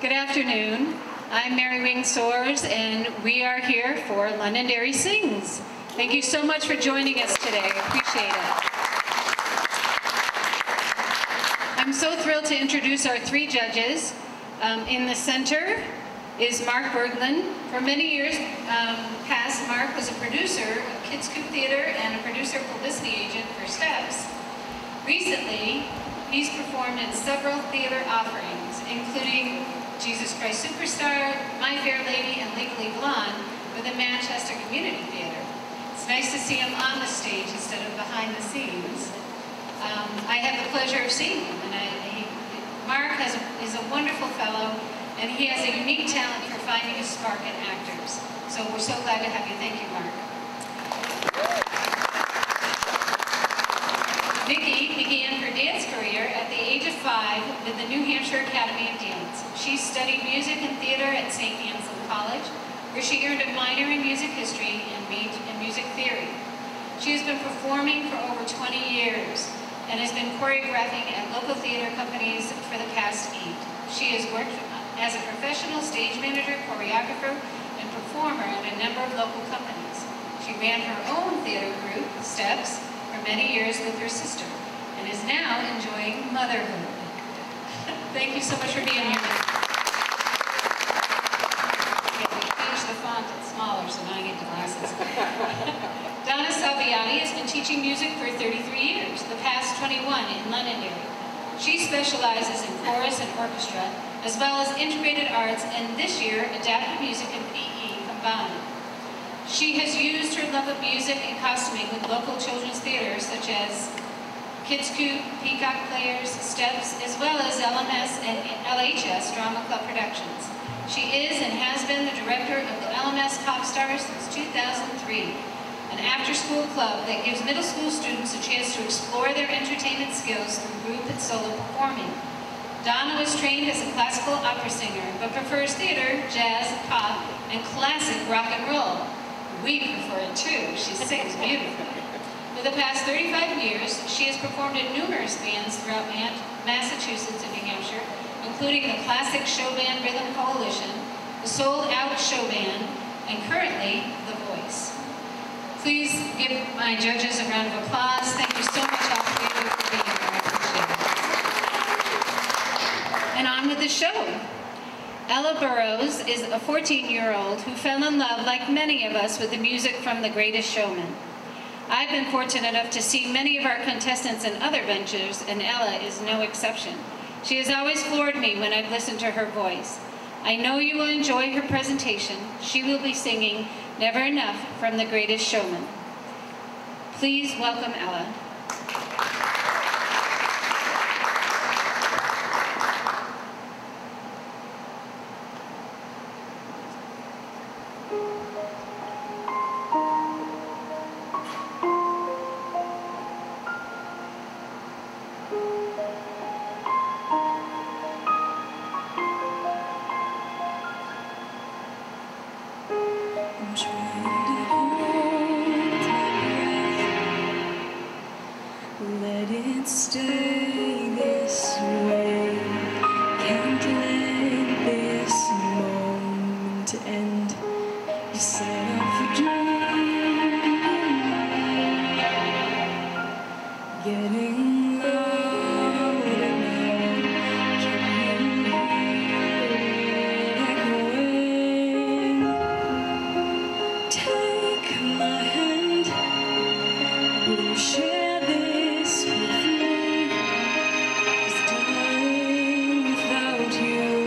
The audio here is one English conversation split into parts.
Good afternoon. I'm Mary Wing Soares, and we are here for Londonderry Sings. Thank you so much for joining us today. I appreciate it. I'm so thrilled to introduce our three judges. In the center is Mark Berglund. For many years past, Mark was a producer of Kids Coop Theater and a producer publicity agent for Steps. Recently, he's performed in several theater offerings, including Jesus Christ Superstar, My Fair Lady, and Legally Blonde with the Manchester Community Theater. It's nice to see him on the stage instead of behind the scenes. I have the pleasure of seeing him, and Mark is a wonderful fellow, and he has a unique talent for finding a spark in actors. So we're so glad to have you. Thank you, Mark. Vicki began her dance career at the age of 5 with the New Hampshire Academy of Dance. She studied music and theater at St. Anselm College, where she earned a minor in music history and music theory. She has been performing for over 20 years and has been choreographing at local theater companies for the past 8. She has worked as a professional stage manager, choreographer, and performer at a number of local companies. She ran her own theater group, Steps, for many years with her sister, and is now enjoying motherhood. Thank you so much for being here. Yeah, we changed the font, it's smaller, so now I get the glasses. Donna Salviati has been teaching music for 33 years, the past 21 in Londonderry. She specializes in chorus and orchestra, as well as integrated arts, and this year, adapted music and PE combined. She has used her love of music and costuming with local children's theaters, such as Kids Coop, Peacock Players, Steps, as well as LMS and LHS Drama Club Productions. She is and has been the director of the LMS Pop Stars since 2003. An after-school club that gives middle school students a chance to explore their entertainment skills through group and solo performing. Donna was trained as a classical opera singer, but prefers theater, jazz, pop, and classic rock and roll. We prefer it too. She sings beautifully. For the past 35 years, she has performed in numerous bands throughout Massachusetts and New Hampshire, including the Classic Show Band Rhythm Coalition, the Sold Out Show Band, and currently, The Voice. Please give my judges a round of applause. Thank you so much, all of you, for being here. I appreciate it. And on with the show. Ella Burrows is a 14-year-old who fell in love, like many of us, with the music from The Greatest Showman. I've been fortunate enough to see many of our contestants in other ventures, and Ella is no exception. She has always floored me when I've listened to her voice. I know you will enjoy her presentation. She will be singing Never Enough from The Greatest Showman. Please welcome Ella. Let it stay this way. Can't let this moment end. You set off a dream, getting louder now. Can you hear it echoing? Take my hand. Will you share this with me? 'Cause dying without you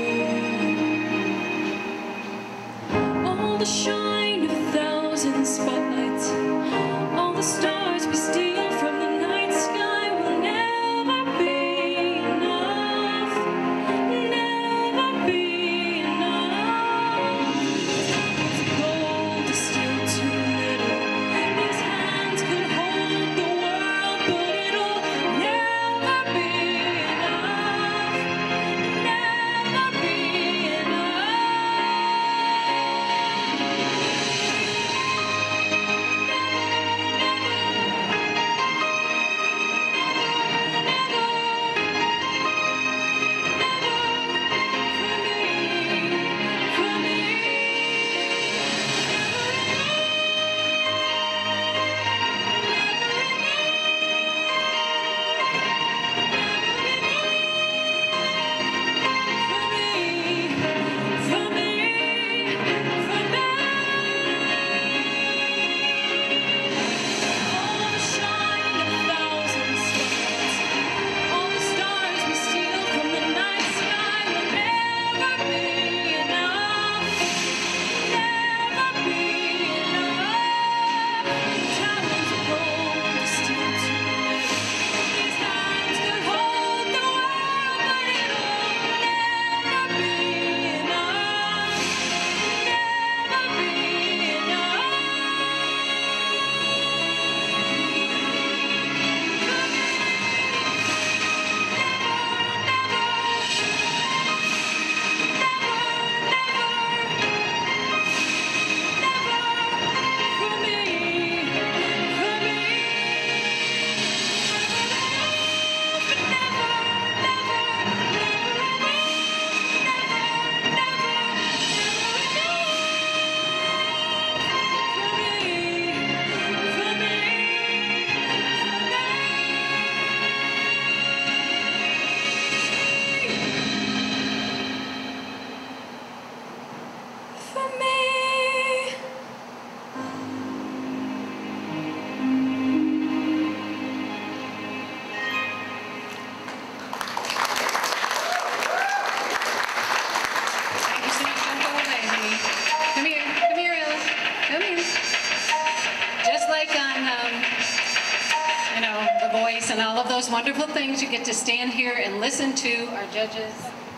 you know, the voice and all of those wonderful things. You get to stand here and listen to our judges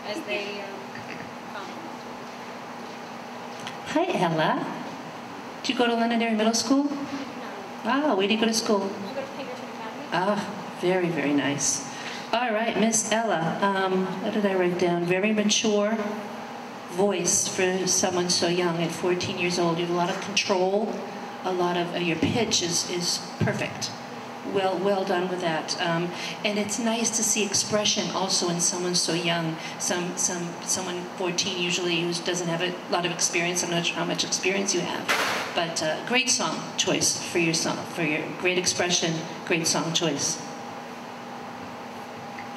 as they come. Hi, Ella. Did you go to Londonderry Middle School? No. Ah, where did you go to school? I go to Pinkerton Academy. Ah, very, very nice. All right, Miss Ella, what did I write down? Very mature voice for someone so young at 14 years old. You have a lot of control, a lot of, your pitch is perfect. Well done with that. And it's nice to see expression also in someone so young. Someone 14 usually who doesn't have a lot of experience. I'm not sure how much experience you have, but great song choice for your song, for your great expression, great song choice.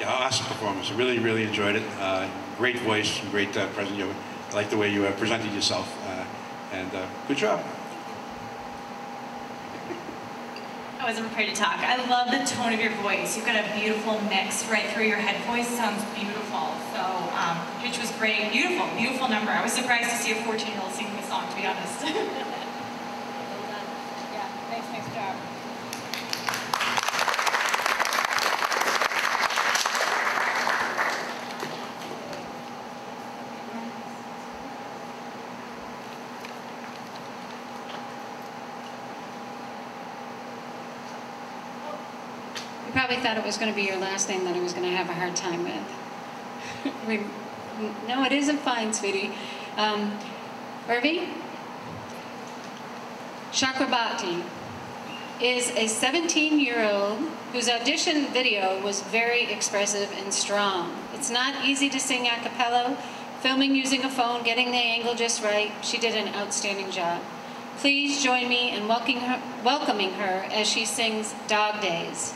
Yeah, awesome performance. I really, really enjoyed it. Great voice, great presence. I like the way you presented yourself, and good job. I wasn't prepared to talk. I love the tone of your voice. You've got a beautiful mix right through your head voice. Sounds beautiful. So, pitch was great. Beautiful, beautiful number. I was surprised to see a 14-year-old singing the song, to be honest. Well done. Yeah, nice job. You probably thought it was going to be your last name that I was going to have a hard time with. No, it isn't fine, sweetie. Irvi Chakrabarti is a 17-year-old whose audition video was very expressive and strong. It's not easy to sing a cappella. Filming using a phone, getting the angle just right, she did an outstanding job. Please join me in welcoming her as she sings Dog Days.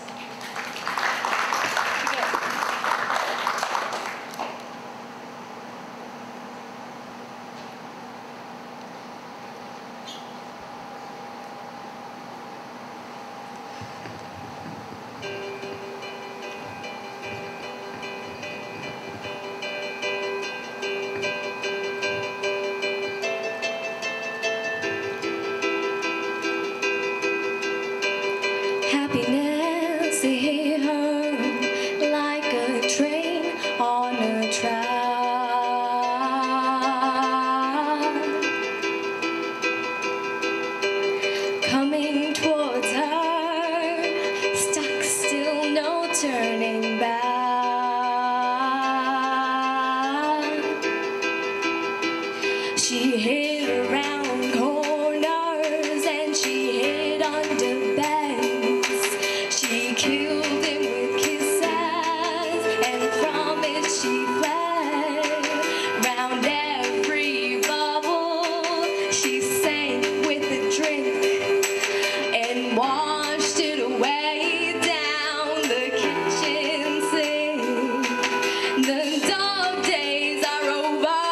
Happiness hit her like a train on a track, coming towards her, stuck still, no turning back. She hid around corners and she hid under beds. She killed him with kisses, and from it she fled. Round every bubble she sank with a drink and washed it away down the kitchen sink. The dog days are over,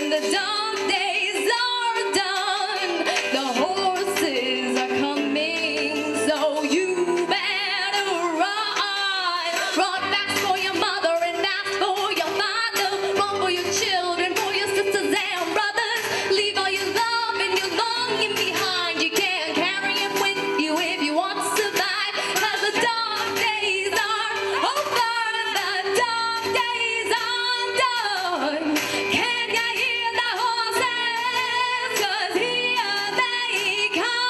the dog days are done. The horses are coming, so you better run. Run fast for your mother and fast for your father. Run for your children, for your sisters and brothers. Leave all your love and your longing behind. You can't carry it with you if you want to survive. 'Cause the dog days are over, the dog days are done. Can you hear the horses? 'Cause here they come.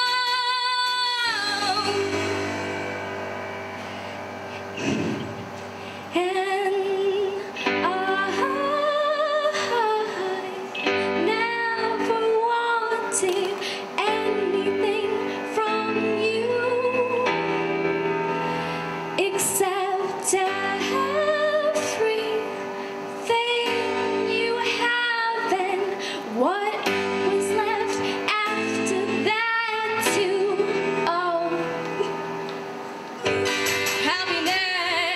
And I never wanted anything from you except everything you have and what was left after that too. Oh, happiness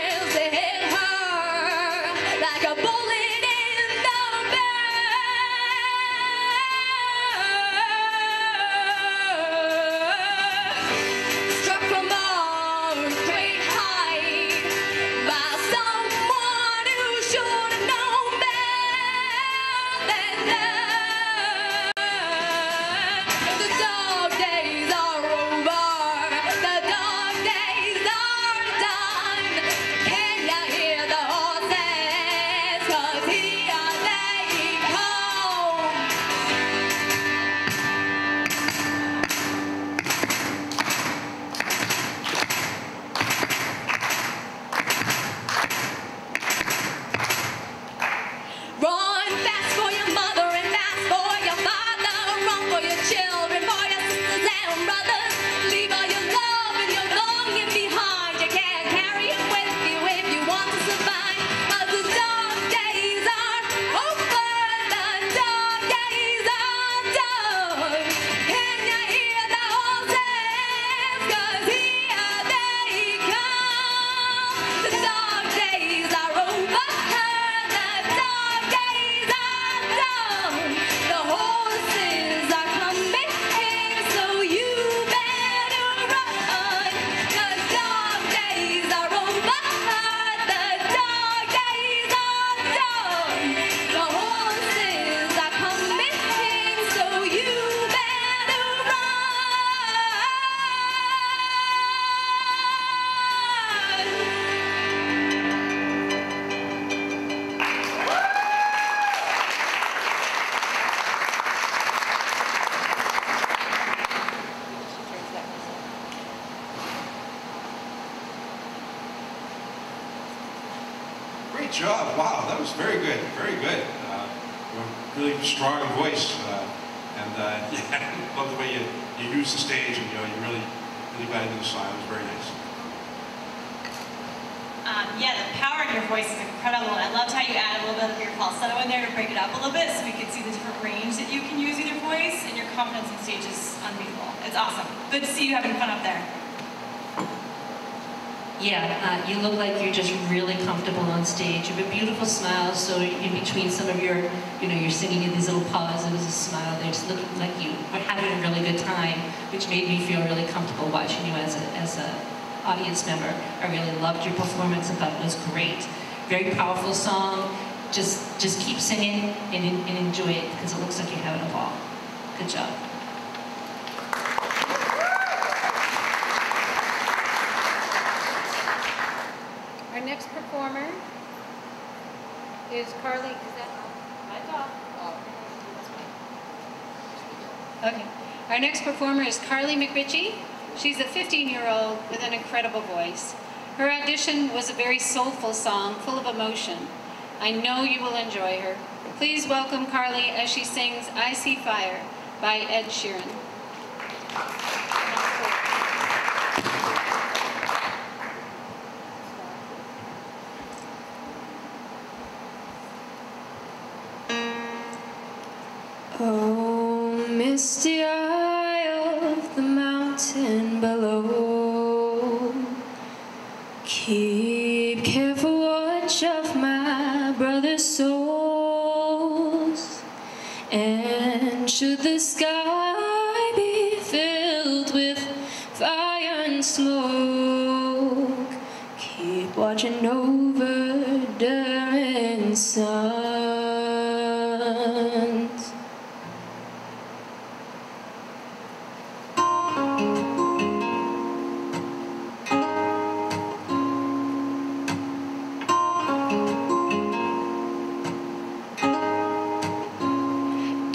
Great job. Wow, that was very good. Very good. Really strong voice. Yeah, I love the way you use the stage, and you really got into the song. It was very nice. Yeah, the power in your voice is incredible. I loved how you added a little bit of your falsetto in there to break it up a little bit so we could see the different range that you can use with your voice, and your confidence on stage is unbeatable. It's awesome. Good to see you having fun up there. Yeah, you look like you're just really comfortable on stage. You have a beautiful smile, so in between some of your, you're singing in these little pauses, a smile, they just look like you are having a really good time, which made me feel really comfortable watching you as a audience member. I really loved your performance. I thought it was great. Very powerful song. Just keep singing and enjoy it, because it looks like you're having a ball. Good job. Our next performer is Carly. Is that my dog? Okay. Our next performer is Carly McRitchie. She's a 15-year-old with an incredible voice. Her audition was a very soulful song, full of emotion. I know you will enjoy her. Please welcome Carly as she sings I See Fire by Ed Sheeran. Oh, misty eye of the mountain below, keep careful watch of my brother's souls, and should the sky be filled with fire and smoke, keep watching over during suns.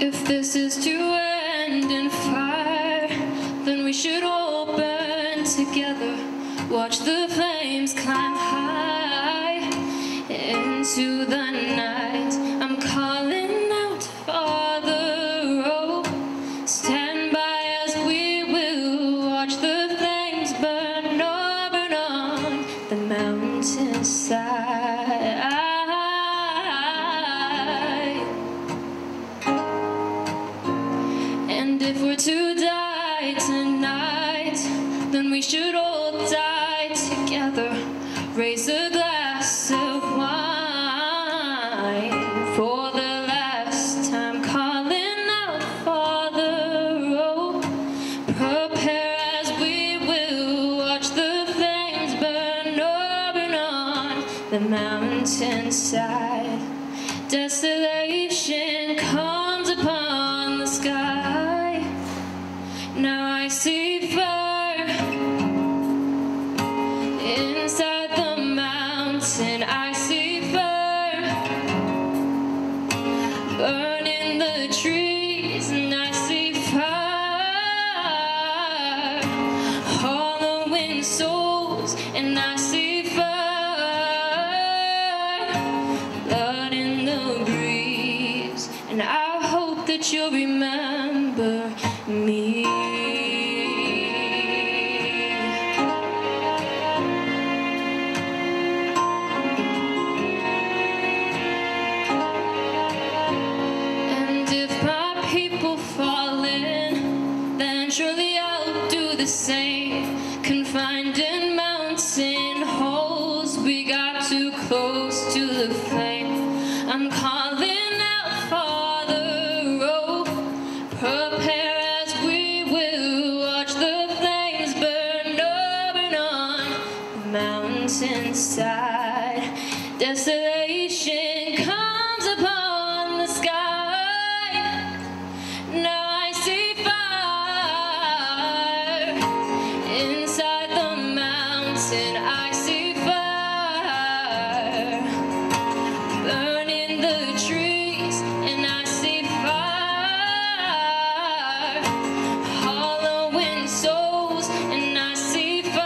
If this is to end in fire, then we should all burn together. Watch the flames climb high into the night. I'm calling out, Father, oh, stand by as we will watch the flames burn over on the mountainside. And if we're to die tonight, then we should all die together. Raise a glass of wine for the last time, calling out, Father, oh, prepare as we will watch the flames burn over on the mountainside. Desolation comes upon the sky. Now I see fire inside the mountain. I see fire burning the trees, and I see fire hollowing souls, and I see fire blood in the breeze, and I hope that you'll remember me. And if my people fall in, then surely I'll do the same. Confined in mountain holes, we got too close to the flame. I'm calling out, Father, oh, prepare as we will watch the flames burn over on the mountainside. Desolation comes upon the sky. Now I see fire inside the mountain. I see fire burning the trees, and I see fire hollowing souls, and I see fire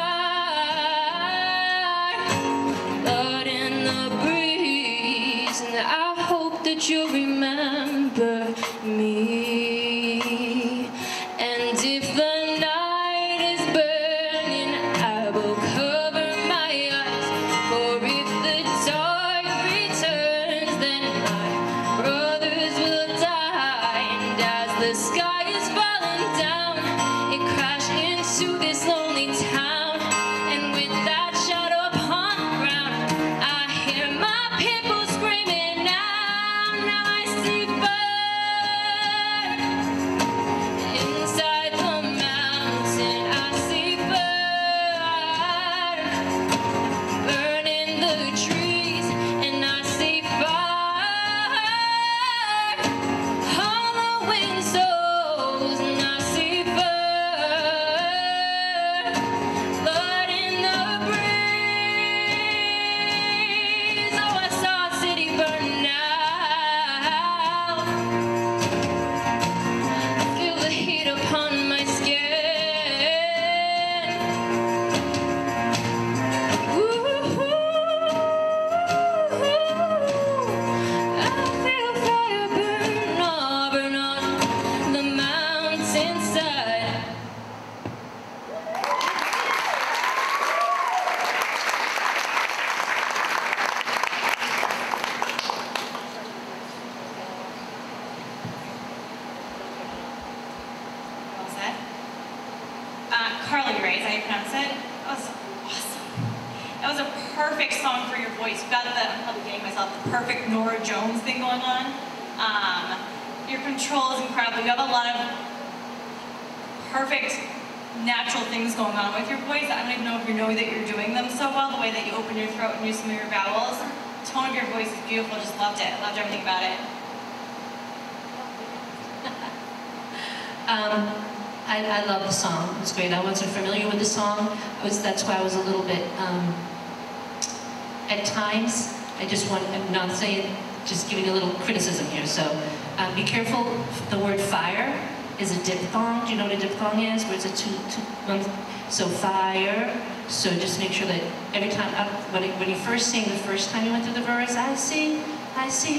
blood in the breeze. Sunset. That was awesome. That was a perfect song for your voice. You've got the, I'm probably getting myself, the perfect Nora Jones thing going on. Your control is incredible. You have a lot of perfect natural things going on with your voice. I don't even know if you know that you're doing them so well, the way that you open your throat and use some of your vowels. The tone of your voice is beautiful. Just loved it. Loved everything about it. I love the song. It's great. I wasn't familiar with the song. That's why I was a little bit, at times, I'm not saying, just giving a little criticism here. So be careful. The word fire is a diphthong. Do you know what a diphthong is? Where it's a one. So fire. So just make sure that every time, when you first sing, the first time you went through the verse, I see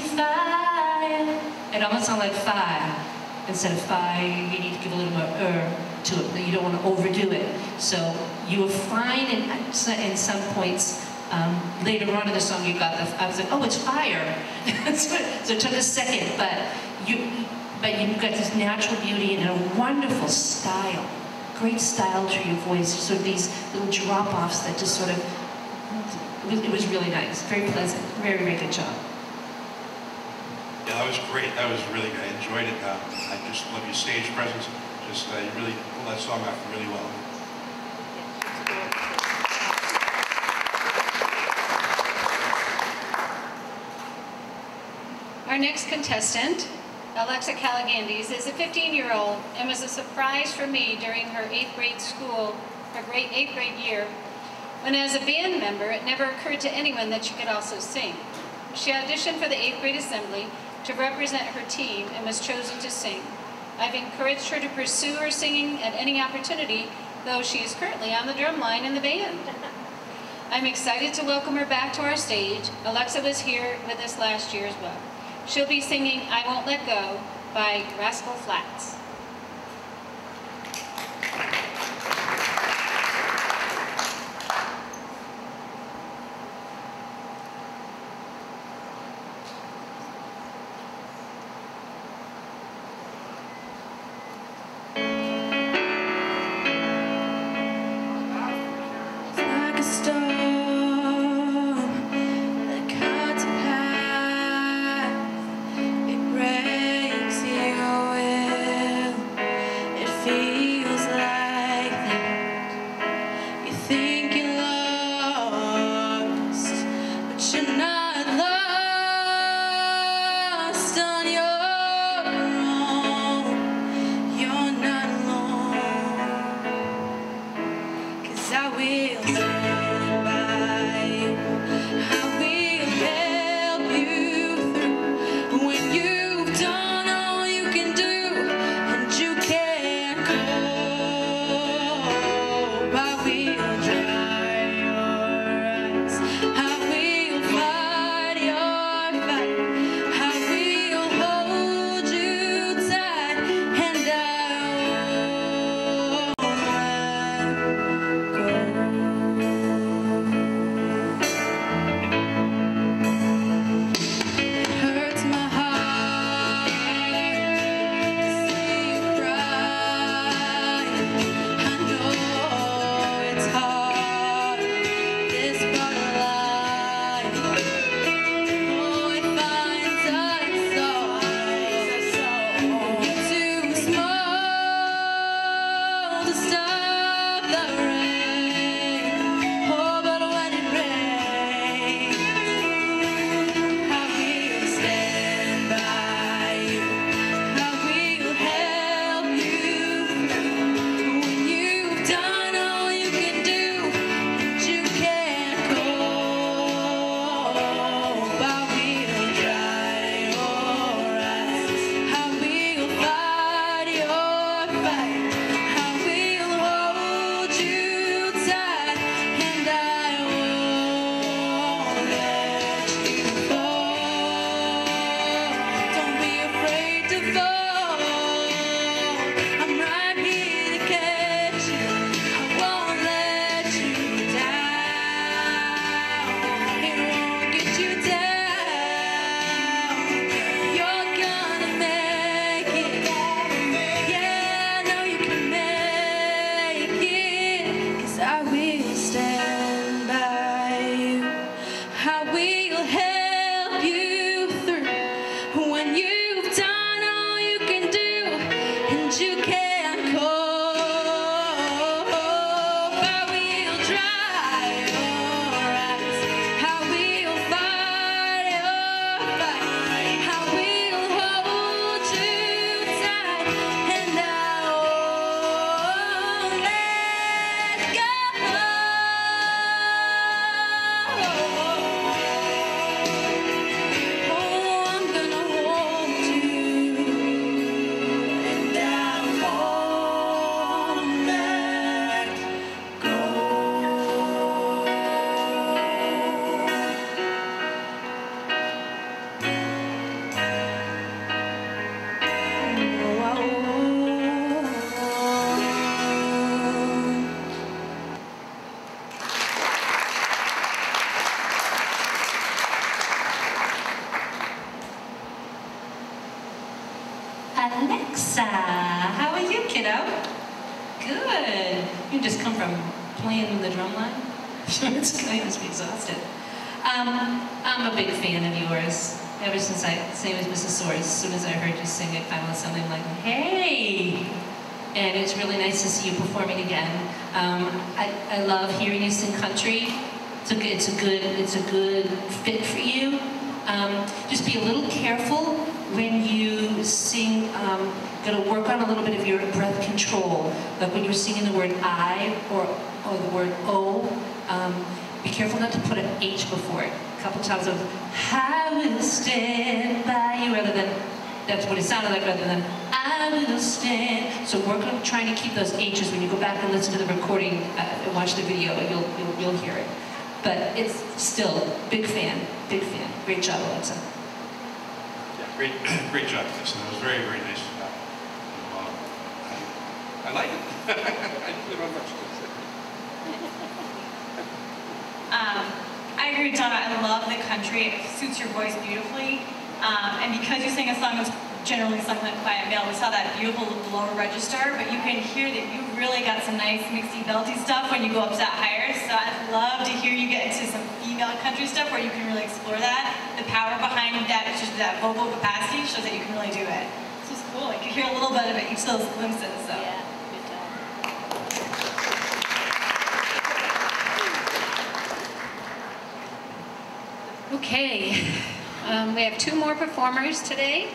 fire. It almost sounds like fire. Instead of fire, you need to give a little more to it. You don't want to overdo it. So you were fine in some points. Later on in the song, you got I was like, oh, it's fire. So it took a second, but you've got this natural beauty and a wonderful style. Great style to your voice. Sort of these little drop-offs that just sort of, it was really nice. Very pleasant. Very, very good job. Yeah, that was great. That was really good. I enjoyed it. I just love your stage presence. Just you really pulled that song off really well. Our next contestant, Alexa Calagandes, is a 15-year-old and was a surprise for me during her 8th grade year, when as a band member, it never occurred to anyone that she could also sing. She auditioned for the 8th grade assembly to represent her team and was chosen to sing. I've encouraged her to pursue her singing at any opportunity, though she is currently on the drum line in the band. I'm excited to welcome her back to our stage. Alexa was here with us last year as well. She'll be singing I Won't Let Go by Rascal Flatts. Breaks your will. good. You just come from playing the drum line. It's kind of be exhausted. I'm a big fan of yours. Ever since same as Mrs. Soares, as soon as I heard you sing at Final Assembly, I'm like, hey! And it's really nice to see you performing again. I love hearing you sing country. It's a good fit for you. Just be a little careful when you sing. Got to work on a little bit of your breath control. Like when you're singing the word I or the word O. Be careful not to put an H before it. A couple times of I will stand by you, rather than that's what it sounded like, rather than I will stand. So work on trying to keep those H's when you go back and listen to the recording and watch the video. You'll hear it. But it's still big fan. Great job, Alexa. Yeah, great job, Lisa. That was very, very nice. I like it. I really don't have much to say. I agree with Donna. I love the country. It suits your voice beautifully. And because you sing a song that's generally sung by a male, we saw that beautiful lower register, but you can hear that you really got some nice mixy belty stuff when you go up to that higher. So I'd love to hear you get into some female country stuff where you can really explore that. The power behind that, it's just that vocal capacity shows that you can really do it. This was cool. You could hear a little bit of it, each of those glimpses. So. Yeah, good job. Okay, we have two more performers today.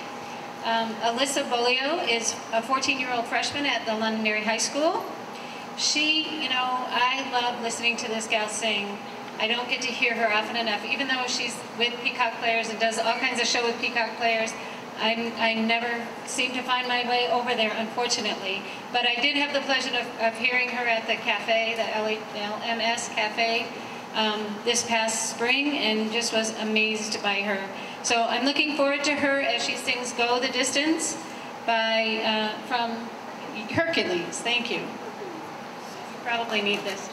Alyssa Bolio is a 14-year-old freshman at the Londonderry High School. She, I love listening to this gal sing. I don't get to hear her often enough, even though she's with Peacock Players and does all kinds of show with Peacock Players. I never seem to find my way over there, unfortunately. But I did have the pleasure of hearing her at the cafe, the LMS Cafe, this past spring, and just was amazed by her. So I'm looking forward to her as she sings Go the Distance from Hercules. Thank you. You probably need this.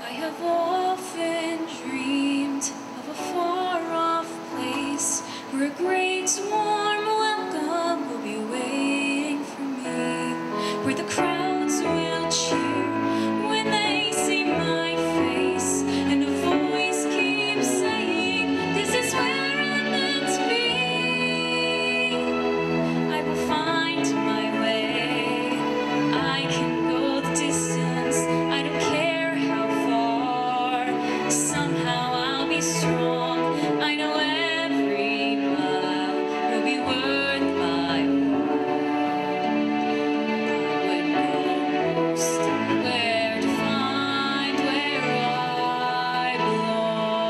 I have often dreamed of a far-off place where a great warm welcome will be waiting for me, where the crowds will cheer when they see my face, and a voice keeps saying, "This is where I'm meant to be." I will find my way. I can go the distance. I don't care how far. Somehow I'll be strong. I know every mile will be worth my while. I would go most anywhere to find where I belong.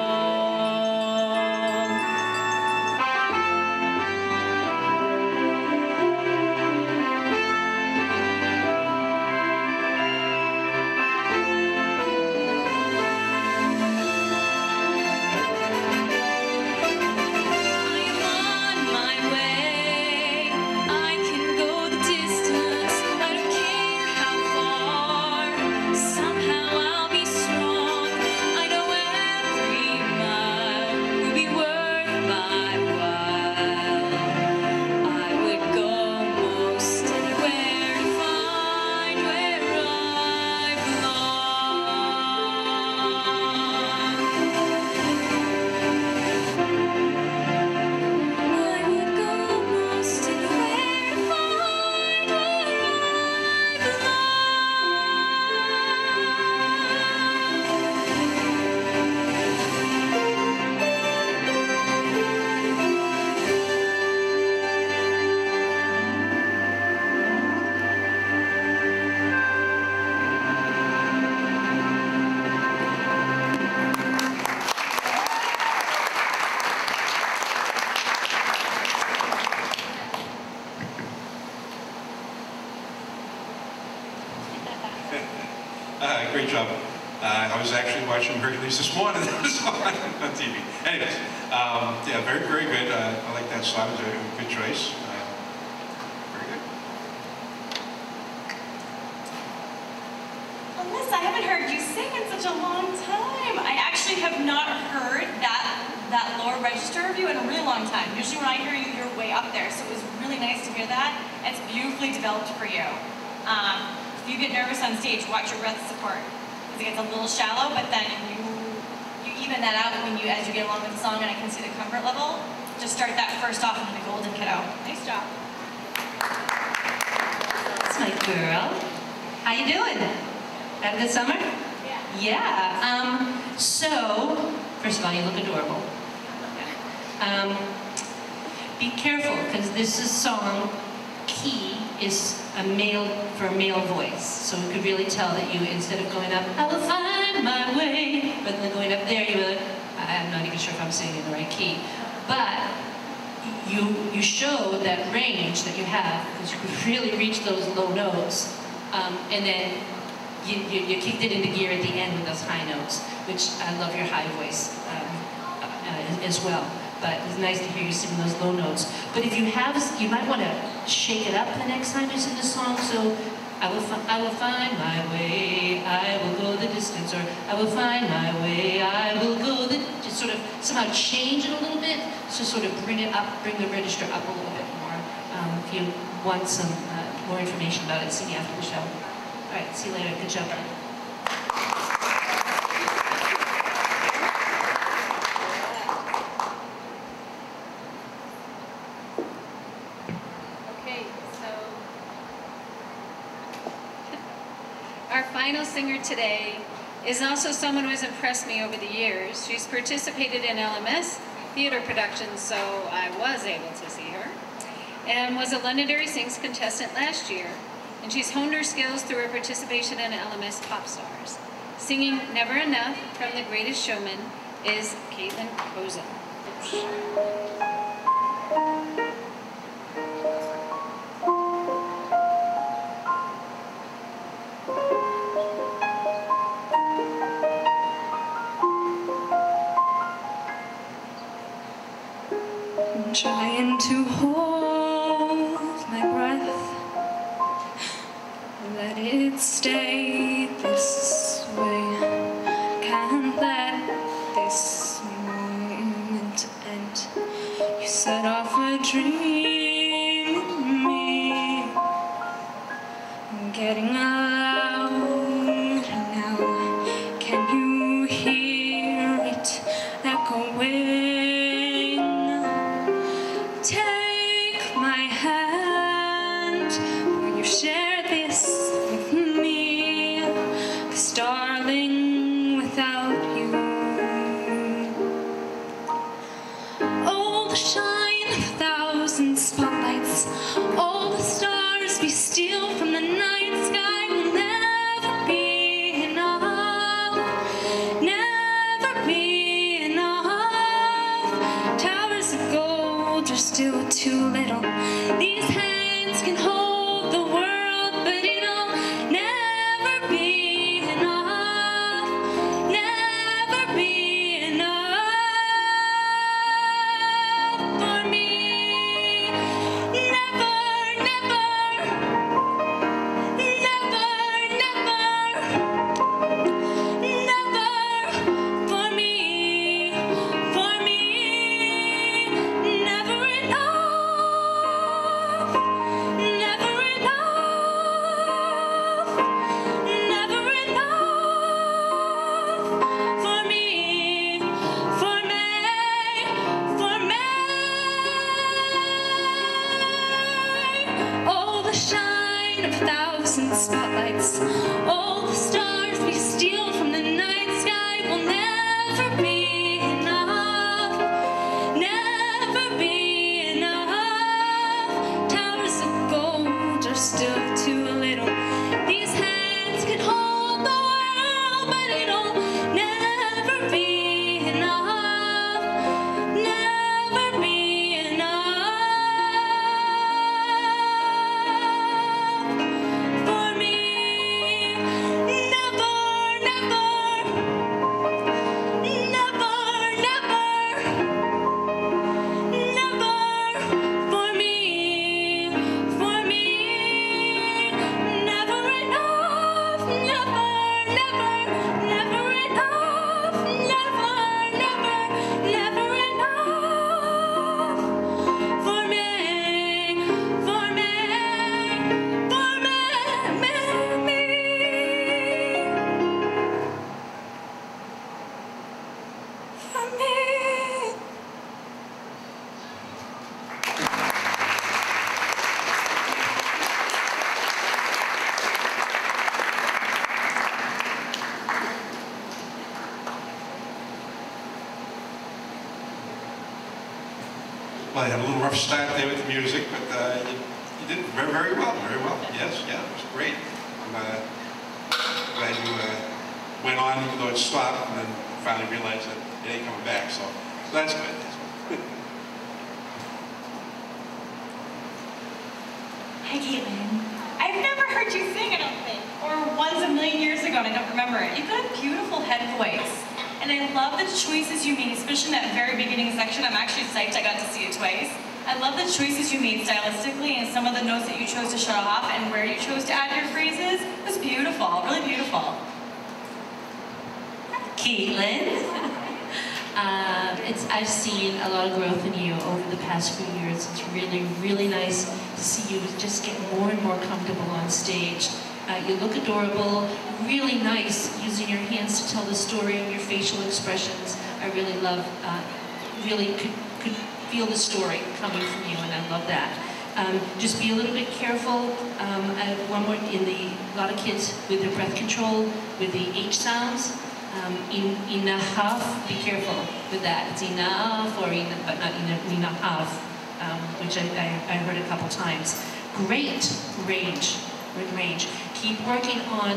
I am on my way. I can go the distance. I don't care how far. Somehow I'll be strong. I know every mile will be worth my while. I would go most anywhere to find where I belong. I would go most anywhere to find where Great job. I was actually watching Hercules this morning on TV. Anyways, yeah, very, very good. I like that song. It was a good choice. Very good. Alyssa, I haven't heard you sing in such a long time. I actually have not heard that lower register of you in a really long time. Usually when I hear you, you're way up there. So it was really nice to hear that. It's beautifully developed for you. If you get nervous on stage, watch your breath support. It gets a little shallow, but then you even that out as you get along with the song, and I can see the comfort level. Just start that first off into the golden kiddo. Nice job. That's my girl. How you doing? Had a good summer? Yeah. Yeah. So, first of all, you look adorable. Be careful, because this is song key is a male voice, so we could really tell that you, instead of going up, I will find my way, but then going up there, you will, I'm not even sure if I'm singing in the right key, but you show that range that you have, because you could really reach those low notes, and then you kicked it into gear at the end with those high notes, which I love your high voice as well. But it's nice to hear you sing those low notes. But if you have, you might want to shake it up the next time you sing the song. So, I will find my way, I will go the distance, or I will find my way, I will go the, just sort of somehow change it a little bit, so sort of bring it up, bring the register up a little bit more. If you want some more information about it, see me after the show. All right, see you later. Good job. Our final singer today is also someone who has impressed me over the years. She's participated in LMS theater productions, so I was able to see her, and was a Londonderry Sings contestant last year. And she's honed her skills through her participation in LMS Pop Stars. Singing Never Enough from The Greatest Showman is Caitlin Posen. I'm trying to hold my breath, let it stay this way. Can't let this moment end. You set off a dream in me. I'm getting loud now. Can you hear it echoing? Take my hand, will you share this with me? 'Cause darling, without you, all the shine of 1,000 spotlights, all the stars we steal from the night sky will never be enough, never be enough. Towers of gold are still too little. These hands can hold the world, but it'll never be enough, never be enough for me. Never, never, never, never, never for me, for me. Never enough, never enough, never enough for me, for me, for me. All the shine of 1,000 spotlights, all the stars we steal from the night sky will never be enough, never be enough. Towers of gold are still too little. These hands can hold the world, but it'll never be enough, never be enough for me. well, you had a little rough start there with the music, but you did very, very well, very well. Yes, yeah, it was great. I'm glad you went on, even though it stopped, and then finally realized that it ain't coming back, so that's good. Hi, Caitlin. I've never heard you sing, I don't think, or once a million years ago, and I don't remember it. You've got a beautiful head voice, and I love the choices you made, especially in that very beginning section. I'm actually psyched I got to see it twice. I love the choices you made stylistically, and some of the notes that you chose to shut off, and where you chose to add your phrases. It was beautiful, really beautiful. Caitlin. I've seen a lot of growth in you over the past few years. It's really, really nice to see you just get more and more comfortable on stage. You look adorable, really nice using your hands to tell the story of your facial expressions. I really love, really could feel the story coming from you, and I love that. Just be a little bit careful. One more, a lot of kids with their breath control, with the H sounds. Enough, be careful with that. It's enough, or but not enough, which I heard a couple times. Great range, good range. Keep working on,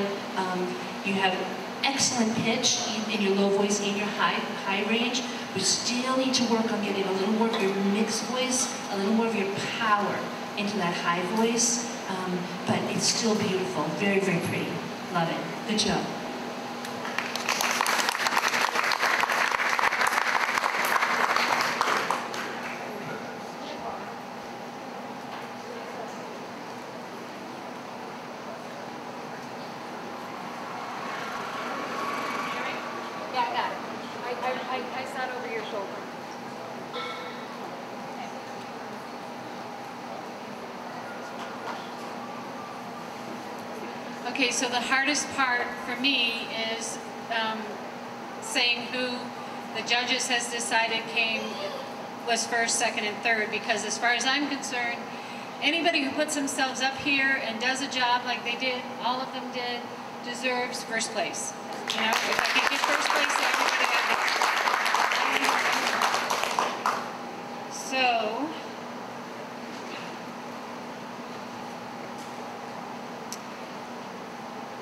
you have excellent pitch in your low voice and your high range. We still need to work on getting a little more of your mixed voice, a little more of your power into that high voice, but it's still beautiful, very, very pretty. Love it. Good job. I sat over your shoulder. Okay, so the hardest part for me is saying who the judges has decided was first, second, and third, because as far as I'm concerned, anybody who puts themselves up here and does a job like they did, all of them did, deserves first place. You know, if I can get first place, everybody got it. So,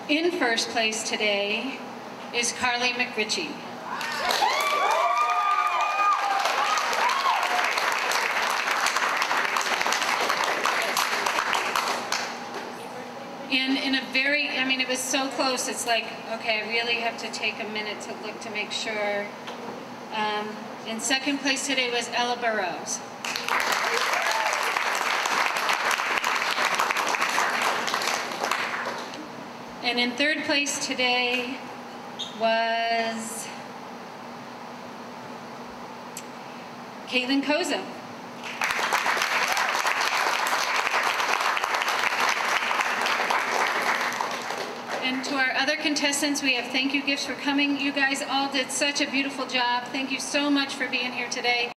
in first place today is Carly McRitchie. In a very, I mean, it was so close, it's like, okay, I really have to take a minute to look to make sure. In second place today was Ella Burrows. And in third place today was Caitlin Koza. And to our other contestants, we have thank you gifts for coming. You guys all did such a beautiful job. Thank you so much for being here today.